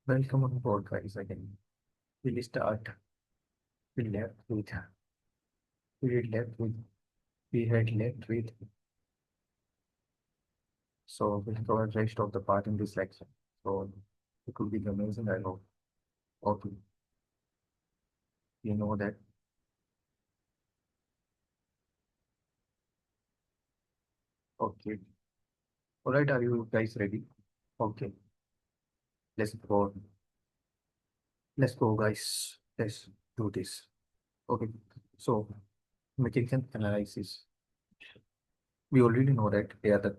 Welcome on board, guys. Again, we'll start. We left with we did left with we had left with. So we'll cover the rest of the part in this lecture. So it could be amazing. I hope. Okay, you know that. Okay. All right. Are you guys ready? Okay. Let's go. Let's go, guys. Let's do this. Okay. So mechanical analysis. We already know that there are the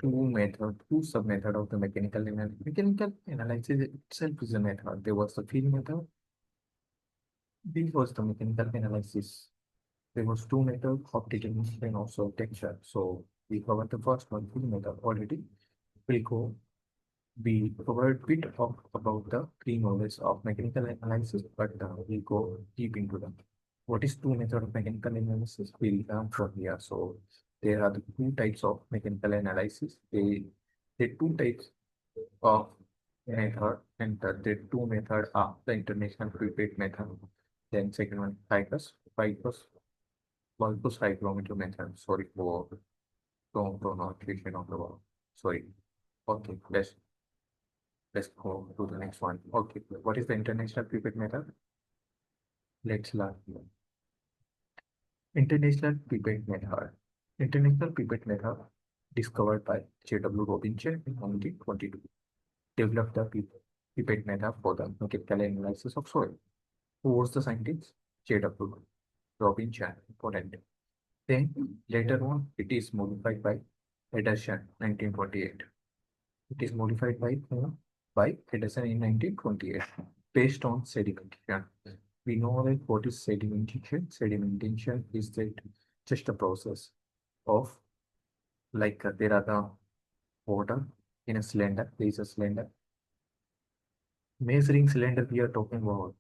two sub method of the mechanical analysis itself is a method. There was the field method. This was the mechanical analysis. There was two methods of determination and also texture. So we covered the first one, field method already. We'll go. We covered a bit of about the pre-knowledge of mechanical analysis, but we'll go deep into them. What is two method of mechanical analysis? We'll learn from here. So there are the two types of mechanical analysis. They two types of method, and the two method are the international prepaid method. Then second one, Ficus hygrometer method. Sorry for wrong pronunciation of the word. Sorry. Okay, let's go to the next one. Okay, what is the international prepaid method? Let's learn. International prepaid method. International prepaid method discovered by J.W. Robinson in 1922. Developed the prepaid method for the mechanical analysis of soil. Who was the scientist? J.W. Robinson, Poland. Then later on, it is modified by Ederson, 1928. It is modified by whom? By Ederson in 1928, based on sedimentation. We know that what is sedimentation. Sedimentation is that just a process of there are the water in a cylinder. There is a cylinder. Measuring cylinder we are talking about.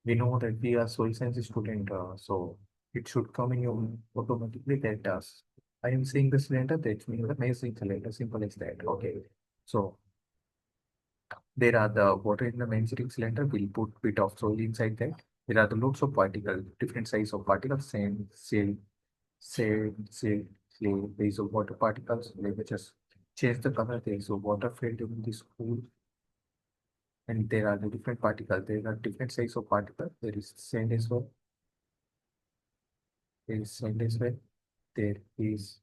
We know that we are soil science student, so it should come in your automatically that does. I am saying the cylinder, that means the measuring cylinder, simple as that. Okay. So there are the water in the measuring cylinder, we'll put bit of soil inside that. There are the loads of particles, different size of particles, sand, silt, clay, there is a water particles, they will just change the color, there is a water filled in this pool, and there are the different particles, there are different size of particles, there is sand as well, there is sand as well, there is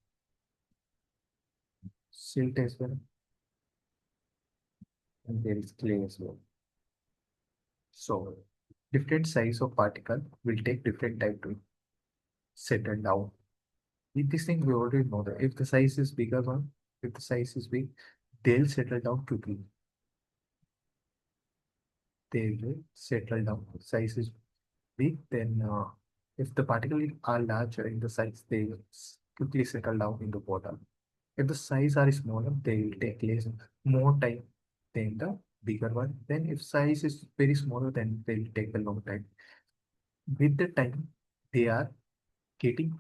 silt as well, and there is clay as well. So different size of particle will take different time to settle down. With this thing, we already know that if the size is bigger one, if the size is big, they'll settle down quickly. They will settle down. Size is big, then if the particles are larger in the size, they will quickly settle down in the water. If the size are smaller, they will take more time than the bigger one. Then if size is very smaller, then they will take a long time. With the time, they are getting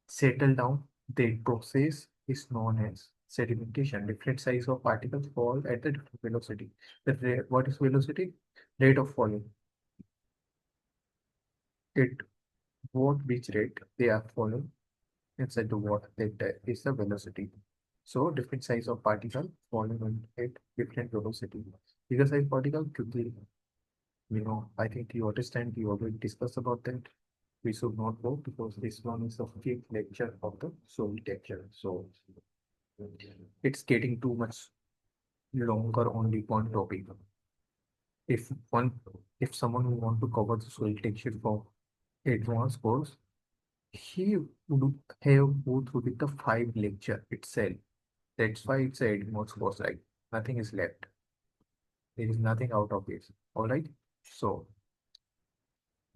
settled down. The process is known as sedimentation. Different size of particles fall at a different velocity. What is velocity? Rate of falling. It what which rate they are falling inside the water. That is the velocity. So different size of particle falling at different velocity. Bigger size particle quickly. I think you understand. We already discussed about that. We should not go because this one is the fifth lecture of the soil texture. So it's getting too much longer on the one topic. If one, if someone who want to cover the soil texture for advanced course, he would have go through with the 5 lecture itself. That's why it's a advanced course, right? Nothing is left. There is nothing out of this. All right. So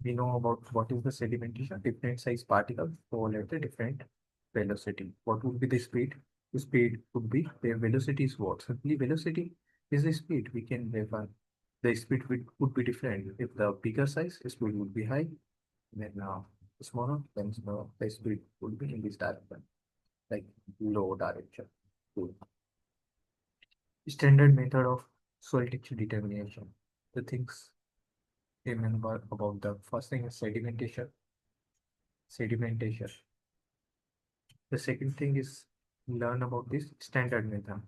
we know about what is the sedimentation. Different size particles fall at a different velocity. What would be the speed? The speed would be their velocity is what? Simply velocity is the speed. We can verify the speed would be different. If the bigger size, the speed would be high. Then smaller, then the speed would be in this direction, like low direction. Cool. Standard method of Soil texture determination. The things remember about the first thing is sedimentation. Sedimentation. The second thing is learn about this standard method.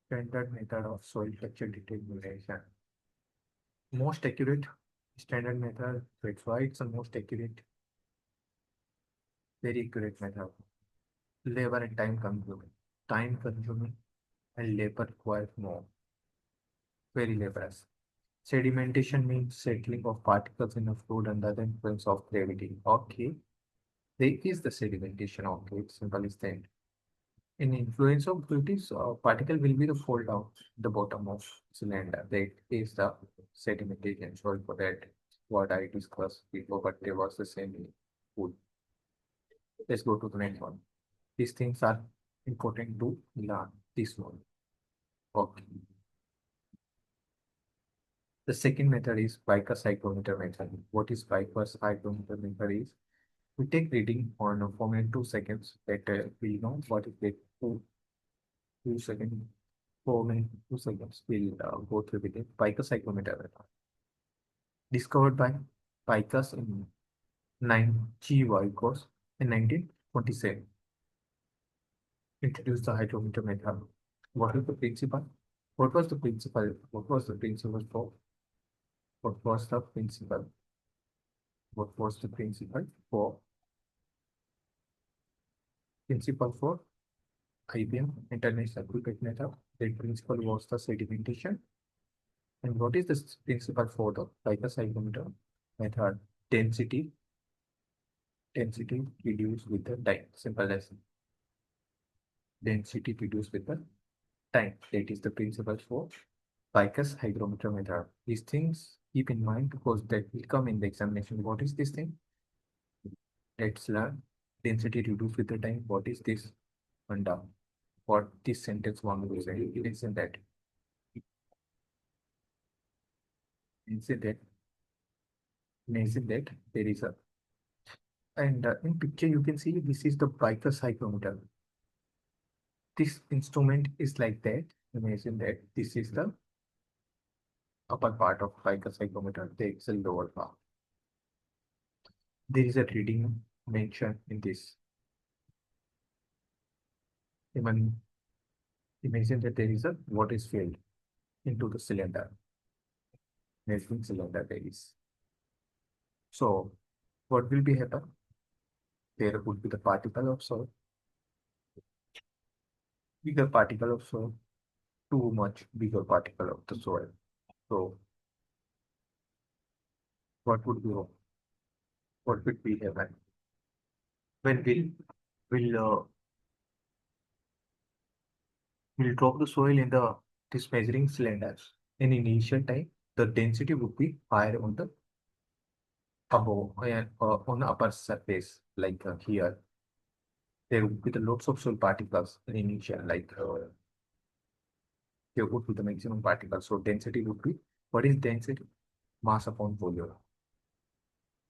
Standard method of soil texture determination. Most accurate standard method. That's why it's the most accurate, very accurate method. Labor and time consuming. Time consuming and labor required more. Very laborious. Sedimentation means settling of particles in a fluid under the influence of gravity. Okay, there is the sedimentation. Okay, it's simple as that. In influence of gravity, so particle will be the fold down the bottom of cylinder. That is the sedimentation. Sorry for that. What I discussed before, but there was the same food. Let's go to the next one. These things are important to learn. This one. Okay. The second method is Vickers hygrometer method. What is Vickers hygrometer method is we take reading on a 4 minutes 2 seconds that we know what is it 2 seconds 4 minutes 2 seconds we'll go through with it. Vickers hygrometer method discovered by Vickers in 9G Vickers in 1927. Introduced the hygrometer method. What is the principle? What was the principle? What was the principle for? What was the principle? What was the principle for? Principle for IBM International Cricket Method. The principle was the sedimentation. And what is the principle for the Vickers hygrometer method? Density. Density reduced with the time. Simple as density reduced with the time. That is the principle for Vickers hygrometer method. These things keep in mind because that will come in the examination. What is this thing? Let's learn. Density reduced with the time. What is this? And what this sentence one will say? It is in that. Imagine that. Imagine that there is a and in picture you can see this is the Vickers hygrometer. This instrument is like that. Imagine that this is the upper part of Vickers hygrometer. There is a lower part. There is a reading mentioned in this. Even imagine that there is a water is filled into the cylinder. Measuring cylinder there is. So what will be happen? There would be the particle of soil. Bigger particle of soil. Too much bigger particle of the soil. So what would be wrong? What would be happen? When we'll drop the soil in the this measuring cylinders. In initial time, the density would be higher on the above and on the upper surface, like here. There would be the lots of soil particles in initial, like there would be the maximum particles. So density would be what is density? Mass upon volume.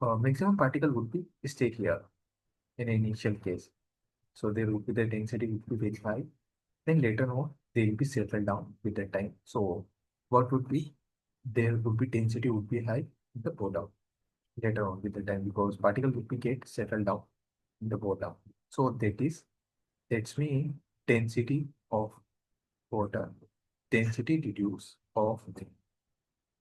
Maximum particle would be stay here in initial case. So there would be the density would be very high. Then later on, they will be settled down with the time. So what would be there would be density would be high in the bottom later on with the time because particle would be get settled down in the bottom. So that's mean density of water, density reduce of the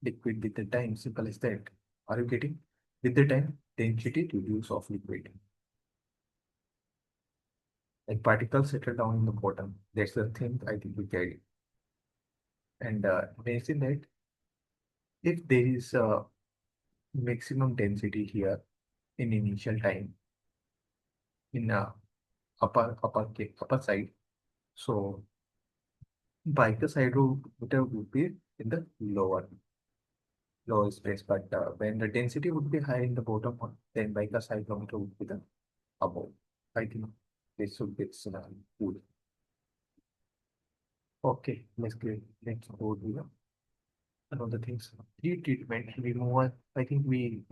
liquid with the time. Simple as that. Are you getting? With the time, density reduce of liquid. Like particles settle down in the bottom. That's the thing I think we carry. And imagine that if there is a maximum density here in initial time in upper side, so Vickers hydrometer would be in the lower space, but when the density would be high in the bottom one, then Vickers hydrometer would be the above. I think this should be good. Okay, let's go to the another things. Treatment. We move on. I think we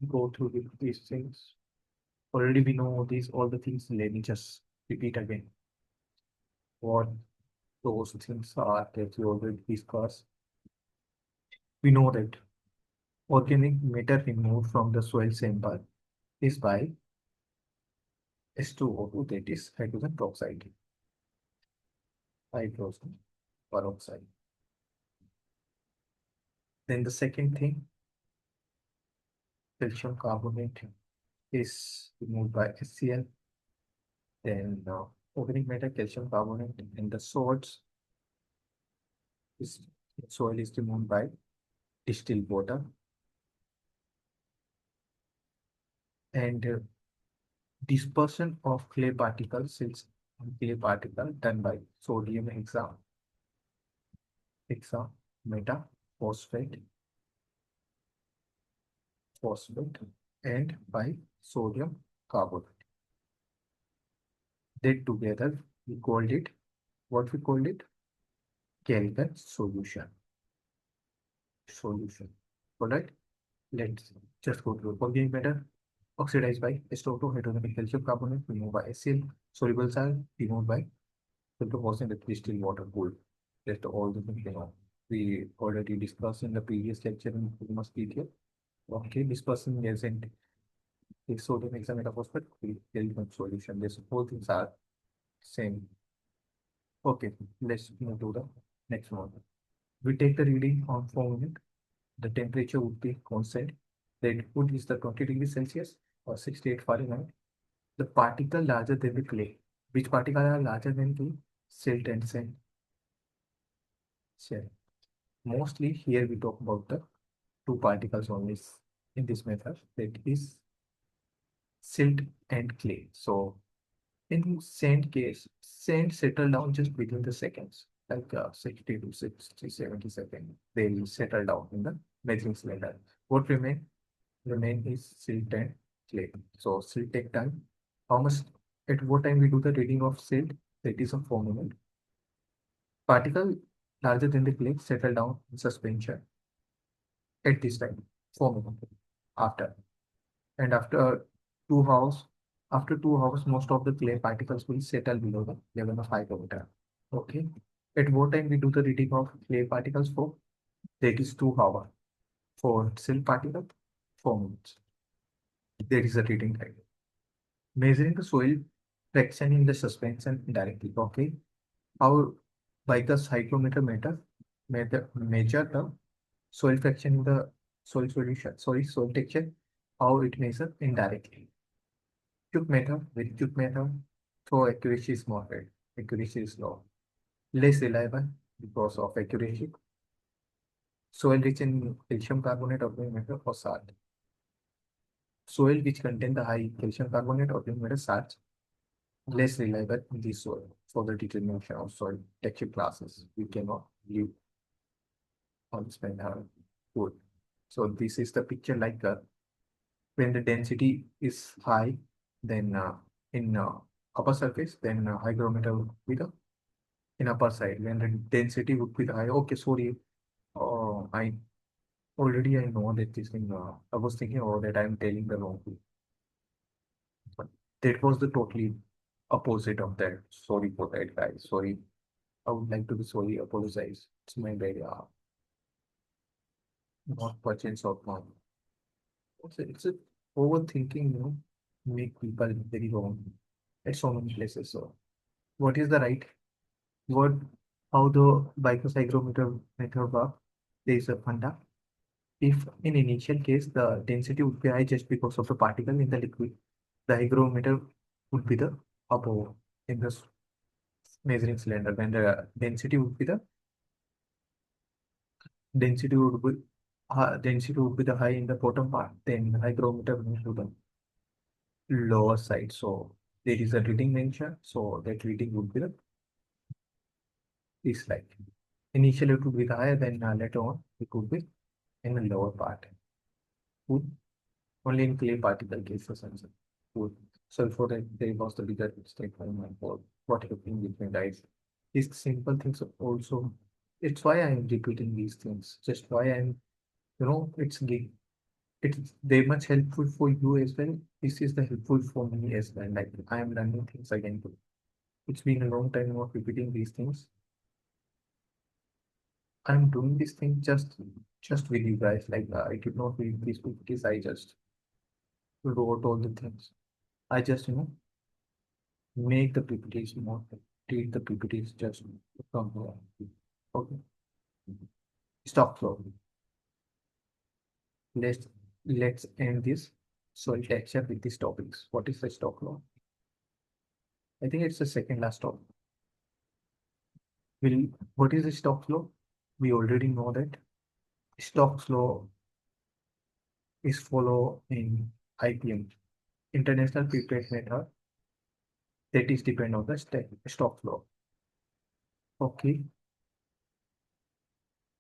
go through these things. Already we know these all the things. Let me just repeat again what those things are that we already discussed. We know that organic matter removed from the soil sample is by S2O2, that is hydrogen peroxide. Hydrogen peroxide. Then the second thing, calcium carbonate is removed by HCl. Then organic matter, calcium carbonate, and the salts is soil is removed by distilled water. And dispersion of clay particles is clay particle done by sodium hexametaphosphate and by sodium carbonate. They together we called it what we called it chemical solution. All right, let's just go through organic matter oxidized by S2O2 hydrogen calcium carbonate removed by HCl, soluble salt removed by filter the distilled water cooled. That's all the things you know. We already discussed in the previous lecture in famous detail. Okay, dispersing agent is sodium hexametaphosphate element solution. These whole things are same. Okay, let's move to the next one. We take the reading on 4 minutes. The temperature would be constant. The input is the 20 degrees Celsius or 68 Fahrenheit. The particle larger than the clay. Which particle are larger than clay? Silt and sand. Sand. Mostly here we talk about the two particles only in this method, that is silt and clay. So in sand case, sand settle down just within the seconds, like 60 to 60, 70 seconds. They will settle down in the measuring cylinder. What remain is silt and clay. So silt take time. How much at what time we do the reading of silt? That is a 4 minute. Particle larger than the clay settle down in suspension at this time, 4 minutes after. And after 2 hours, most of the clay particles will settle below the level of hygrometer. Okay. At what time we do the reading of clay particles for? That is 2 hours. For silt particle, 4 minutes. There is a reading time. Measuring the soil fraction in the suspension directly. Okay. How by the hygrometer measure the soil fraction in the soil solution. Sorry, soil texture. How it measures indirectly. With cube method, so accuracy is moderate, accuracy is low, less reliable because of accuracy. Soil rich in calcium carbonate organic matter or salt. Soil which contain the high calcium carbonate organic matter salts, less reliable in the soil for the determination of soil texture classes. We cannot live on spend our food. So this is the picture like when the density is high, then in upper surface, then hygrometer would be the in upper side when the density would be the high. Okay, sorry. I already I know that this thing. I was thinking about that I'm telling the wrong thing. But that was the totally opposite of that. Sorry for that, guys. Sorry. I would like to be sorry. Apologize. It's my bad. Not purchase of mine. It's a overthinking. Make people very wrong at so many places. So, what is the right what how the hygrometer method work? There is a funda. If in initial case the density would be high just because of the particle in the liquid, the hygrometer would be the above in the measuring cylinder. When the density would be the high in the bottom part, then the hygrometer will to the lower side. So there is a reading mentioned. So that reading would be the this like initially it would be the higher, then later on it could be in the lower part. Would only in clay particle cases and so would. So for that there was the bigger mistake on my board. What happened with my dice? These simple things are also it's why I'm repeating these things. Just why it's very much helpful for you as well. This is the helpful for me as well. Like I am learning things again too. It's been a long time not repeating these things. I'm doing this thing just with you guys. Like I did not read these PPTs. I just wrote all the things. I just make the PPTs more. Read the PPTs just from here. Okay. Stock flow. Let's end this soil texture with these topics. What is the stock flow? I think it's the second last topic. What is the stock flow? We already know that stock flow is follow in IPM, International Prepared Method, that is depend on the stock flow. Okay.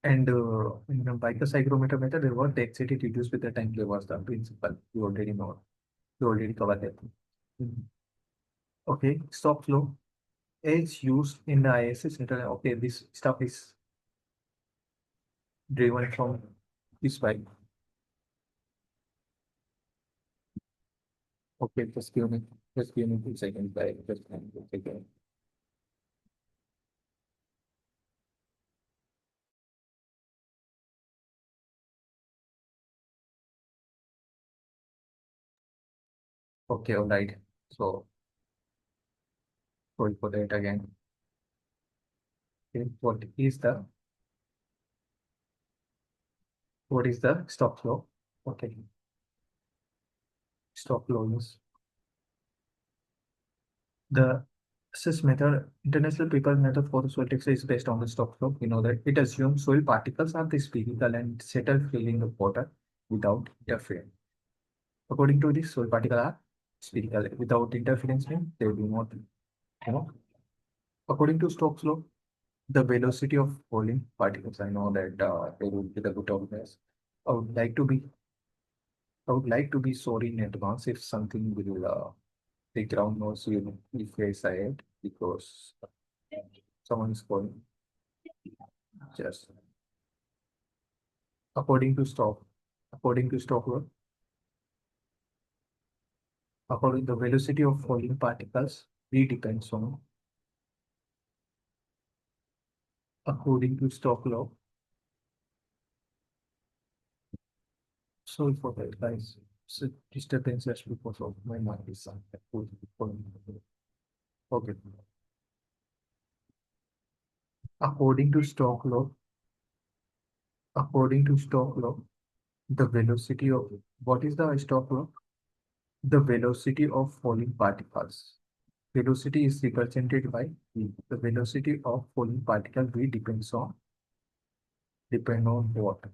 And in the Vickers hygrometer method, the work density reduced with the time was the principle. You already know. You already covered that. Mhm. Okay, stock flow is used in the ISS. Okay, this stuff is driven from this pipe. Okay, just give me 2 seconds. I just can take it. Okay, all right. So sorry for that again. Okay, what is the stock flow? Okay, stock flow is the assess method, international paper method for the soil texture is based on the stock flow. You know that it assumes soil particles are the spherical and settle filling the water without interference. According to this, soil particles are spherical without interference means they do not, you know. According to Stokes law, the velocity of falling particles. I know that there will be the good of this. I would like to be, I would like to be sorry in advance if something will the ground knows you if face ahead because someone is calling. Just according to stock, according to stock law, according the velocity of falling particles, V depends on according to stock law. Sorry for that, guys. So disturbance just because of my mind is okay. According to stock law, according to stock law, the velocity of what is the stock law? The velocity of falling particles. Velocity is represented by V. The velocity of falling particle V depend on what?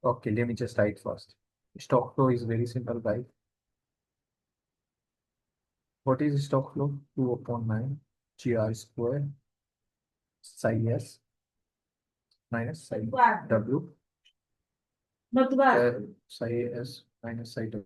Okay, let me just write first. Stock flow is very simple, guys. What is stock flow? 2 upon 9 GR square psi S minus psi W. Psi S minus psi W.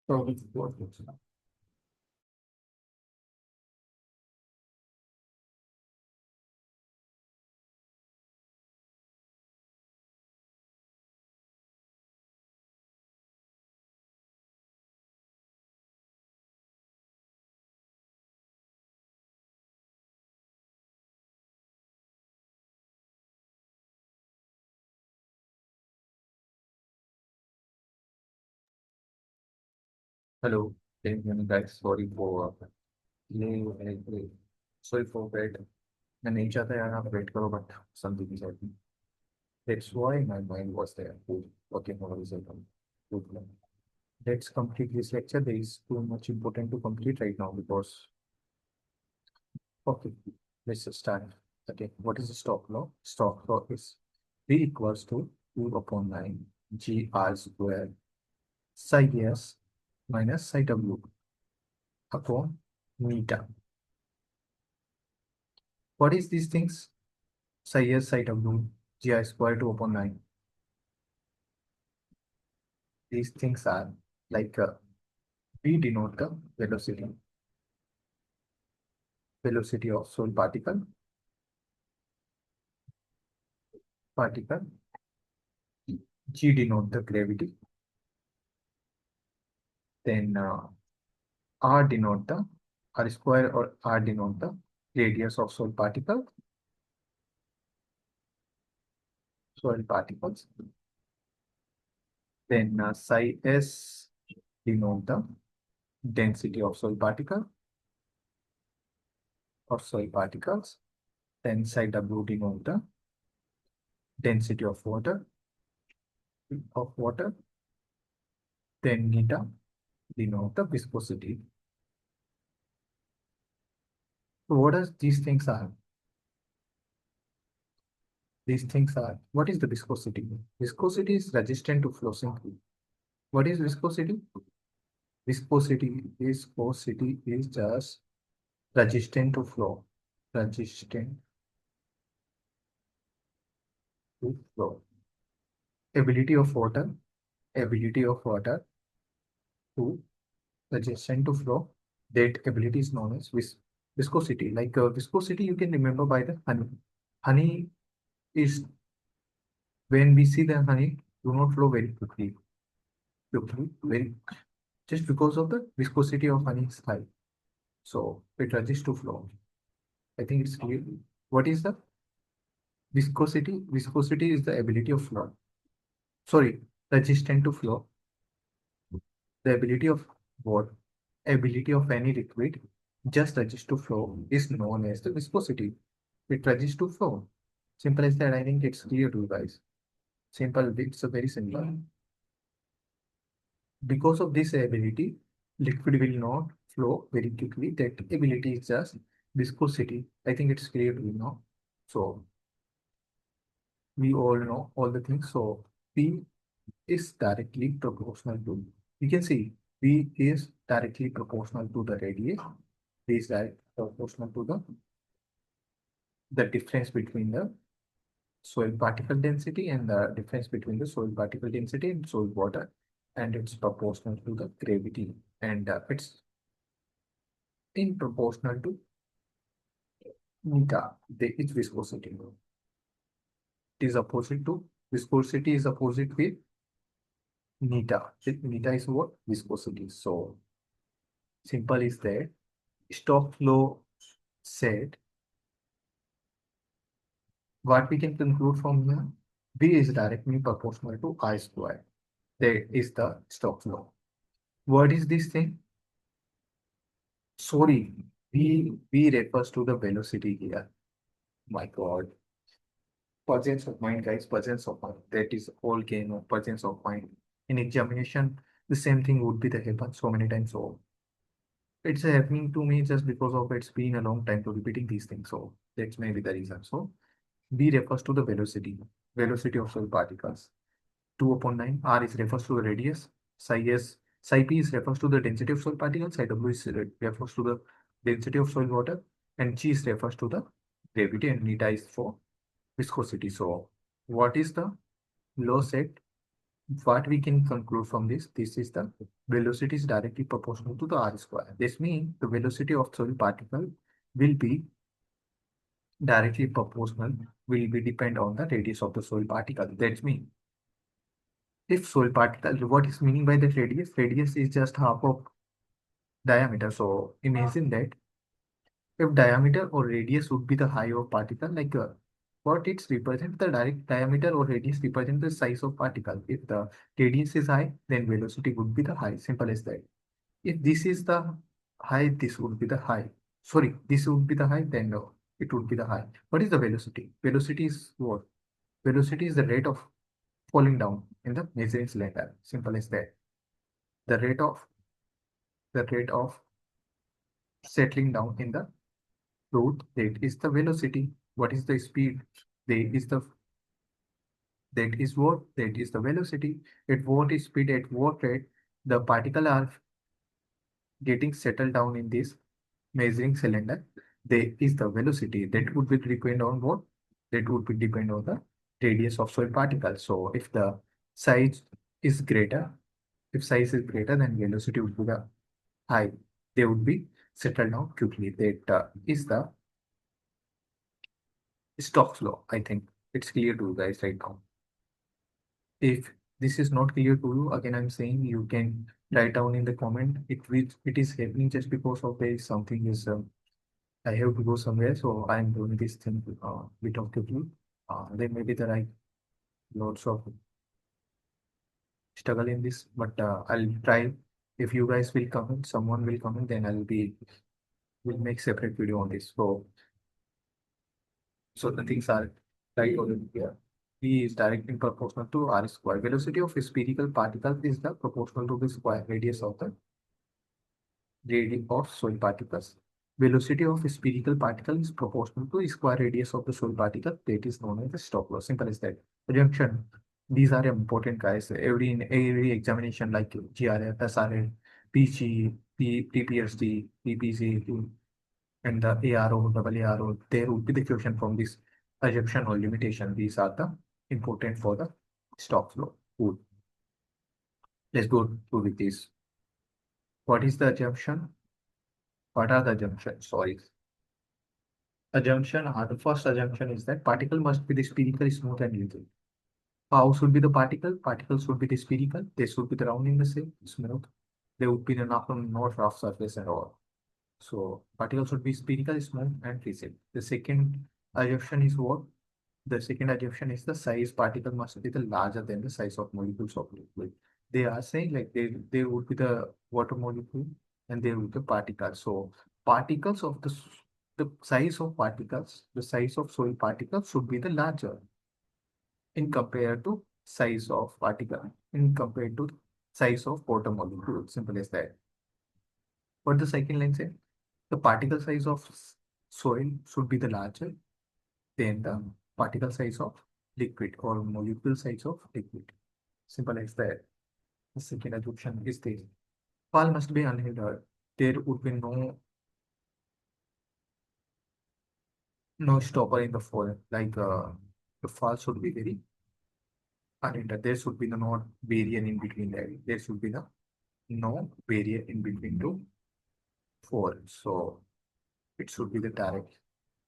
So, hello, can you hear me, guys? Sorry for that. मैं नहीं चाहता यार आप wait करो but something is happening that's why my mind was there okay no worries good let's complete this lecture. There is too much important to complete right now because okay, let's just start. Okay, what is the stock law? Stock law is V equals to 2 upon 9 G R square psi s minus psi w upon neta. What is these things? Psi s, psi w, G I square 2 upon 9. These things are like we denote the velocity of solid particle. G denote the gravity. Then R denote the R square or R denote the radius of solid particles. Then psi s denote the density of solid particles. Then psi w denote the density of water. Then neta denote the viscosity. So what does these things are? These things are, what is the viscosity? Viscosity is resistant to flow simply. What is viscosity? Viscosity is just resistant to flow. Resistant to flow. Ability of water to resistant to flow. That ability is known as viscosity. Like viscosity, you can remember by the honey. Honey is, when we see the honey, do not flow very quickly. Very, just because of the viscosity of honey is high. So it resists to flow. I think it's clear. What is the viscosity? Viscosity is the ability of flow. Sorry, resistant to flow. The ability of what? Ability of any liquid just resist to flow is known as the viscosity. It resists to flow. Simple as that. I think it's clear to you guys. Simple. It's a very simple. Because of this ability, liquid will not flow very quickly. That ability is just viscosity. I think it's clear to you now. So we all know all the things. So P is directly proportional to, you can see V is directly proportional to the radius. V is directly proportional to the difference between the soil particle density and the difference between the soil particle density and soil water, and it's proportional to the gravity, and it's in proportional to neta, its viscosity. It is opposite to viscosity is opposite with neta. Neta is what? Viscosity. So simple is that Stokes law said, what we can conclude from here, B is directly proportional to I square. That is the Stokes law. What is this thing? Sorry, V refers to the velocity here. My God. Presence of mind, guys, presence of mind. That is all game of presence of mind. In examination, the same thing would be the happen so many times. So it's happening to me just because of it's been a long time to repeating these things. So that's maybe the reason. So V refers to the velocity of solid particles. 2 upon 9. R is refers to the radius. Psi P is refers to the density of solid particles. Psi W is refers to the density of solid water. And G is refers to the gravity, and neta is for viscosity. So what is the law set? What we can conclude from this? This is the velocity is directly proportional to the R square. This means the velocity of solid particle will be directly proportional, will be depend on the radius of the solid particle. That's mean if solid particle, what is meaning by the radius? Radius is just half of diameter. So imagine that if diameter or radius would be the height of particle, like what it's represent, the direct diameter or radius represent the size of particle. If the radius is high, then velocity would be the high. Simple as that. If this is the high, this would be the high. Sorry, this would be the high, then no, it would be the high. What is the velocity? Velocity is what? Velocity is the rate of falling down in the measuring cylinder. Simple as that. The rate of settling down in the fluid, that is the velocity. What is the speed? There is the That is what? That is the velocity. At what speed, at what rate, the particle are getting settled down in this measuring cylinder. There is the velocity. That would be depend on what? That would be depend on the radius of solid particle. So if the size is greater, if size is greater, then velocity would be the high. They would be settled down quickly. That is the Stokes law. I think it's clear to you guys right now. If this is not clear to you, again I'm saying you can write down in the comment. It is happening just because of there is something is I have to go somewhere, so I'm doing this thing bit of quickly. There may be the right lots of struggle in this, but I'll try. If you guys will comment, someone will comment, then will make separate video on this. So the things are right over here. V is directly proportional to r square. Velocity of a spherical particle is the proportional to the square radius of the radius of solid particles. Velocity of a spherical particle is proportional to the square radius of the solid particle. That is known as the Stokes law. Simple as that. Junction. These are important guys. In every examination like GRF, SRF, PG, PPSD, PPC, and the ARO, double ARO, there would be the question from this assumption or limitation. These are the important for the Stokes law. Cool. Let's go through with this. What is the assumption? What are the assumptions? Sorry. Assumption, the first assumption is that particle must be the spherical, smooth, and liquid. How should be the particle? Particle should be the spherical. They should be the round in the shape, smooth. They would be the not rough surface at all. So particle should be spherical, smooth, and rigid. The second assumption is what? The second assumption is the size particle must be the larger than the size of molecules of liquid. They are saying like they would be the water molecule and they would be the particles. So particles of the size of particles, the size of soil particles should be the larger in compared to size of particle in compared to size of water molecule. Simple as that. What the second line say? The particle size of soil should be the larger than the particle size of liquid or molecule size of liquid. Simple as that. The second assumption is this. Fall must be unhindered. There would be no stopper in the fall. Like the fall should be very unhindered. There should be no barrier in between that. There should be no barrier in between two fall. So it should be the direct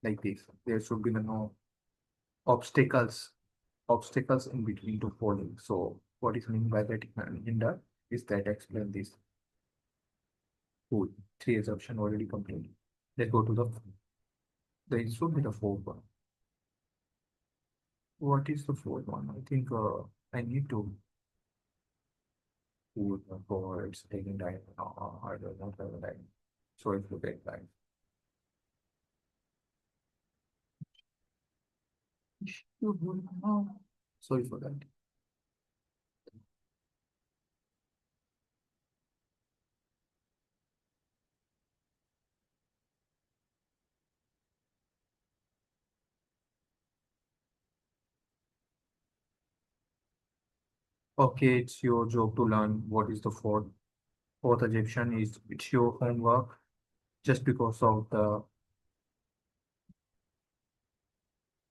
like this. There should be no obstacles in between to falling. So what is meant by that hinder is that explain this. Cool. Three assumption already completed. Let's go to there should be the fourth one. What is the fourth one? I think I need to put for it's taking time. I don't know have time. So it will take time. Sorry for that. Okay, it's your job to learn what is the fourth assumption is it's your homework just because of the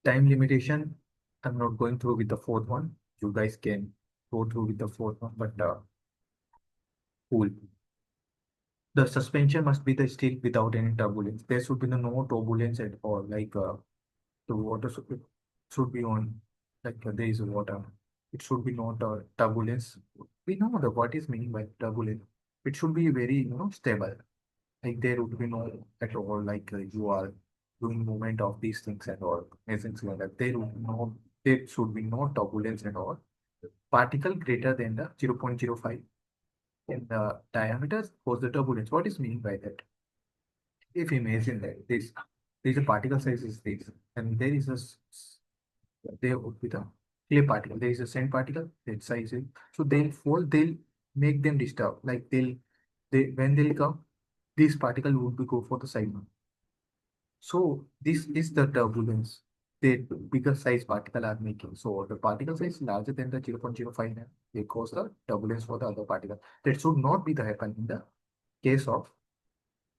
time limitation. I'm not going through with the fourth one. You guys can go through with the fourth one, but cool. The suspension must be the still without any turbulence. There should be no turbulence at all. Like the water should be on, like there is water. It should be not turbulence. We know the what is meaning by turbulence. It should be very stable. Like there would be no at all. Like you are doing movement of these things at all. Things like that. There should be no turbulence at all. Particle greater than the 0.05 in the diameter cause the turbulence. What is mean by that? If imagine that this a particle size is this, and there is there would be the clay particle. There is a sand particle that size is so they'll fall. They'll make them disturb. Like they when they'll come, this particle would be go for the side. So this is the turbulence. the bigger size particle are making. So the particle size larger than the 0.05 nm, they cause the turbulence for the other particle. That should not be the happen in the case of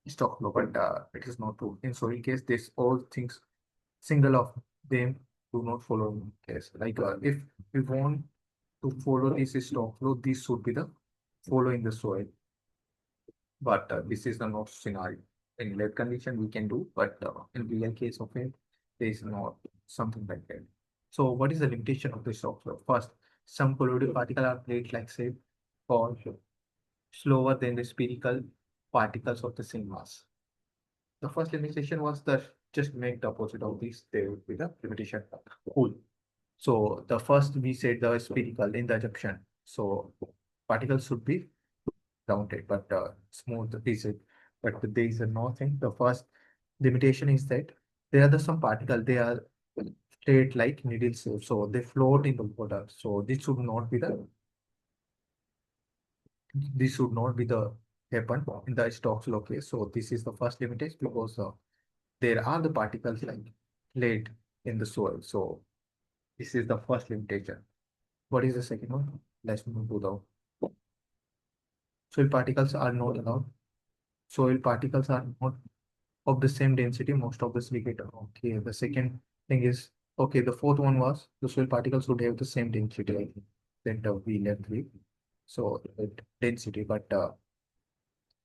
stock flow, but it is not true. In soil case, this all things single of them do not follow in case. Like if we want to follow this stock flow, this should be the follow in the soil. But this is the not scenario. In lab condition, we can do, but in real case of it, there is not something like that. So what is the limitation of the shock flow? First, some colloidal particles are plate like shape or slower than the spherical particles of the same mass. The first limitation was that just make the opposite of this, there would be the limitation. Cool. So the first we said the spherical in the junction. So particles should be rounded, but smooth is it. But there is a nothing. The first limitation is that there are some particles, they are straight like needle shape, so they float in the water. So this should not be the happen in the stocks law case. So this is the first limitation because there are the particles like laid in the soil. So this is the first limitation. What is the second one? Let's move to the soil particles are not allowed. Soil particles are not of the same density most of the silicate. Okay, the second thing is, okay, the fourth one was the soil particles would have the same density, I think, that we left with. So density, but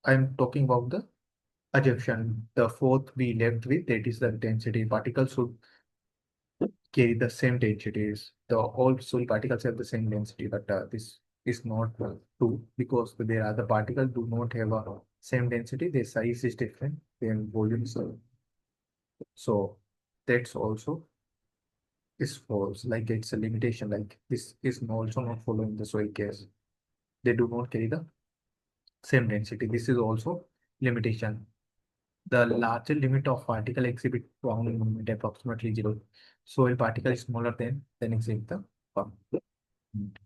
I'm talking about the assumption. The fourth we left with, that is the density. Particles should carry the same densities. The all soil particles have the same density, but this is not true because there are the particles do not have a same density. Their size is different, their volume is so that's also is false. Like it's a limitation. Like this is also not following the soil case. They do not carry the same density. This is also limitation. The larger limit of particle exhibit Brownian movement approximately zero. Soil particle is smaller than exhibit the Brownian movement.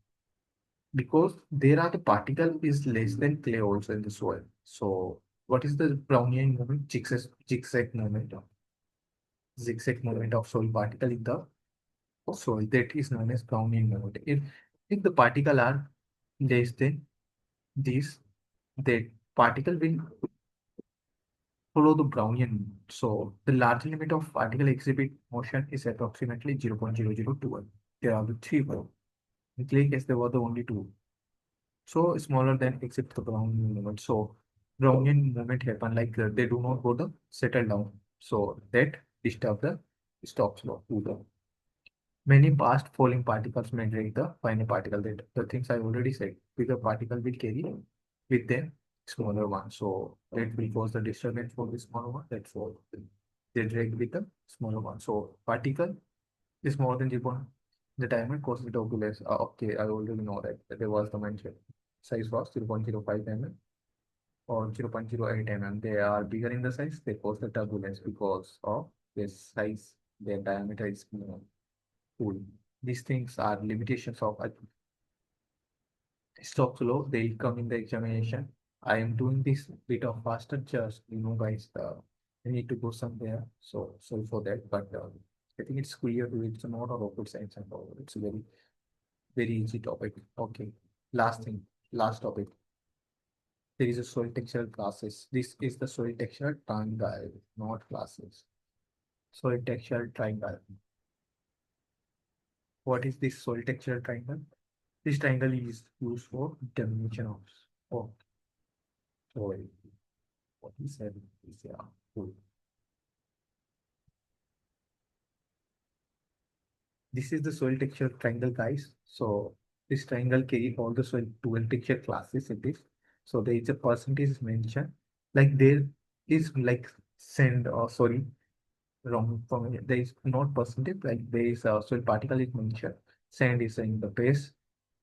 Because there are the particle is less than clay also in the soil. So what is the Brownian movement? Zigzag movement of soil particle in the soil, that is known as Brownian movement. If the particle are less than this, that particle will follow the Brownian movement. So the large limit of particle exhibit motion is approximately 0.0021. There are the three more. In clay case, there were the only two. So smaller than except the Brownian movement. So Brownian movement happen like they do not go the settle down. So that disturb the stock flow to the many fast falling particles may drag the finer particle. That the things I already said. Bigger particle will carry with them smaller one. So that will cause the disturbance for the smaller one. That's all. They drag with the smaller one. So particle is more than 0. The diameter causes the turbulence. Okay, I already know that. There was the mention. Size was 0.05 mm or 0.08 mm. They are bigger in the size. They cause the turbulence because of their size. Their diameter is small. Cool. These things are limitations of stock flow. They'll come in the examination. I am doing this bit of faster, just guys. I need to go somewhere. So sorry for that, but I think it's clear to it's not a rocket science and all. It's a very easy topic. Okay. Last thing, last topic. There is a soil texture classes. This is the soil texture triangle, not classes. Soil texture triangle. What is this soil texture triangle? This triangle is used for determination of soil. What he said is yeah, cool. This is the soil texture triangle, guys. So this triangle carry all the soil 12 texture classes in this. So there is a percentage is mentioned. Like there is like sand or sorry, wrong for me. There is not percentage, like there is a soil particle is mentioned. Sand is in the base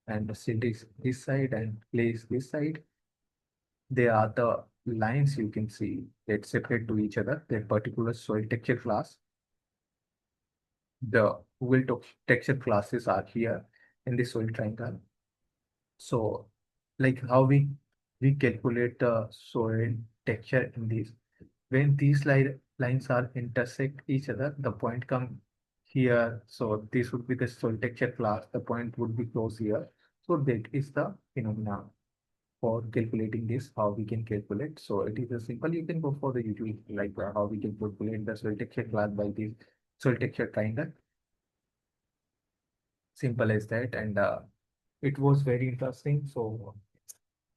and the silt is this side and clay is this side. They are the lines you can see that separate to each other, that particular soil texture class. The Google texture classes are here in the soil triangle. So, like how we calculate the soil texture in these. When these lines are intersect each other, the point come here. So this would be the soil texture class. The point would be close here. So that is the phenomena for calculating this, how we can calculate. So it is a simple, you can go for the YouTube, like how we can calculate the soil texture class by this soil texture triangle. Simple as that. And it was very interesting. So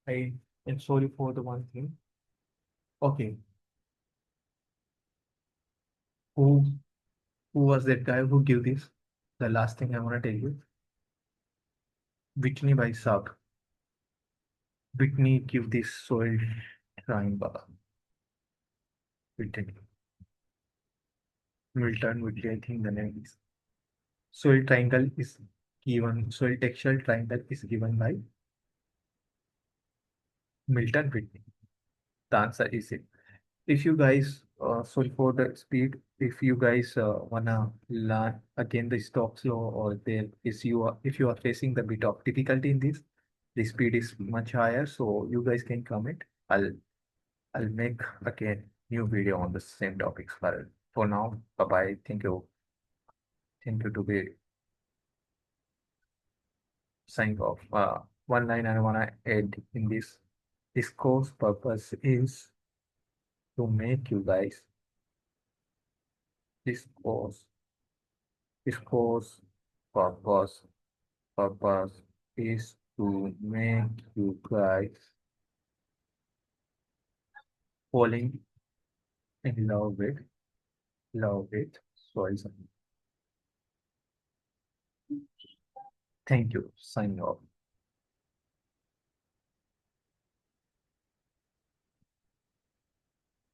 I am sorry for the one thing. Okay, who who was that guy who gave this? The last thing I want to tell you, Whitney by Sub. Whitney give this soil triangle. Whitney. Milton Whitley, I think the name is. Soil triangle is given, soil texture triangle is given by Milton Whitney. The answer is it. If you guys, sorry for the speed, if you guys wanna learn again the Stokes law, or there is you are, if you are facing the bit of difficulty in this, the speed is much higher, so you guys can comment. I'll make again new video on the same topics. For now, bye bye. Thank you to be signing off. One line I wanna add in this course purpose is to make you guys this course this course purpose purpose is to make you guys falling in love with soil science. Thank you. Signing off.